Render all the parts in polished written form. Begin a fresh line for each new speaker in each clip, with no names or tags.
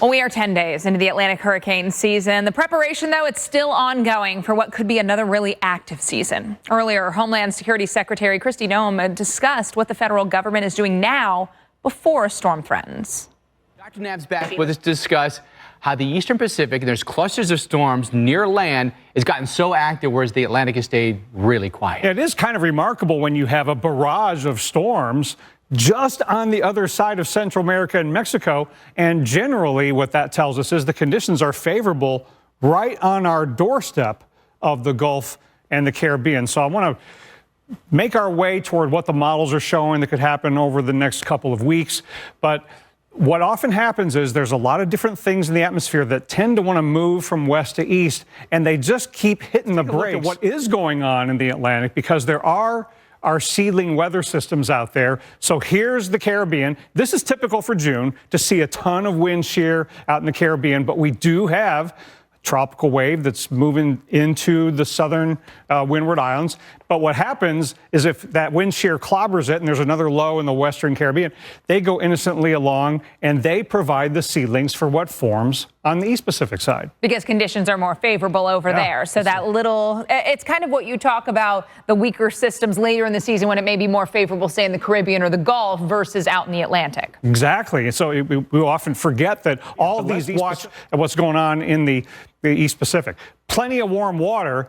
Well, we are 10 days into the Atlantic hurricane season. The preparation, though, it's still ongoing for what could be another really active season. Earlier, Homeland Security Secretary Kristi Noem discussed what the federal government is doing now before a storm threatens.
Dr. Nab's back with us to discuss how the Eastern Pacific, and there's clusters of storms near land, has gotten so active, whereas the Atlantic has stayed really quiet.
It is kind of remarkable when you have a barrage of storms just on the other side of Central America and Mexico. And generally, what that tells us is the conditions are favorable right on our doorstep of the Gulf and the Caribbean. So I want to make our way toward what the models are showing that could happen over the next couple of weeks. But what often happens is there's a lot of different things in the atmosphere that tend to want to move from west to east, and they just keep hitting the brakes. What is going on in the Atlantic, because there are our seedling weather systems out there. So here's the Caribbean. This is typical for June to see a ton of wind shear out in the Caribbean, but we do have a tropical wave that's moving into the southern Windward Islands. But what happens is if that wind shear clobbers it and there's another low in the western Caribbean, they go innocently along and they provide the seedlings for what forms on the East Pacific side.
Because conditions are more favorable over there. So that little, it's kind of what you talk about, the weaker systems later in the season when it may be more favorable, say in the Caribbean or the Gulf versus out in the Atlantic.
Exactly. And so we often forget that all of these watch at what's going on in the East Pacific. Plenty of warm water,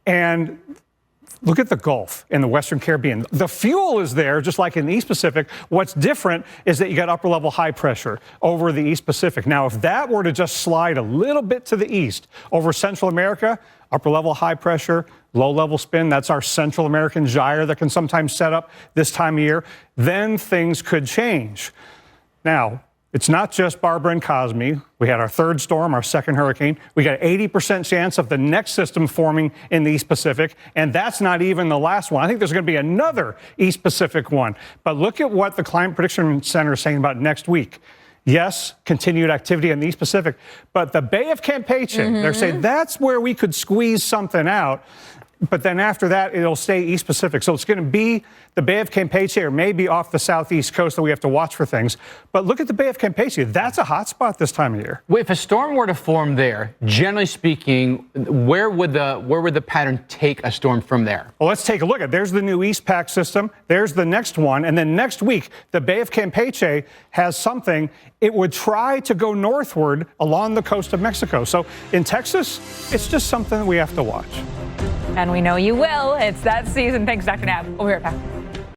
and look at the Gulf and the Western Caribbean. The fuel is there, just like in the East Pacific. What's different is that you got upper level high pressure over the East Pacific. Now, if that were to just slide a little bit to the east over Central America, upper level high pressure, low level spin, that's our Central American gyre that can sometimes set up this time of year, then things could change. Now, it's not just Barbara and Cosme. We had our third storm, our second hurricane. We got an 80% chance of the next system forming in the East Pacific, and that's not even the last one. I think there's going to be another East Pacific one. But look at what the Climate Prediction Center is saying about next week. Yes, continued activity in the East Pacific, but the Bay of Campeche, they're saying that's where we could squeeze something out. But then after that, it'll stay East Pacific. So it's going to be the Bay of Campeche or maybe off the southeast coast that we have to watch for things. But look at the Bay of Campeche. That's a hot spot this time of year.
If a storm were to form there, generally speaking, where would the pattern take a storm from there?
Well, let's take a look at. There's the new East Pac system. There's the next one. And then next week, the Bay of Campeche has something. It would try to go northward along the coast of Mexico. So in Texas, it's just something that we have to watch.
And we know you will. It's that season. Thanks, Dr. Nab. We'll be right back.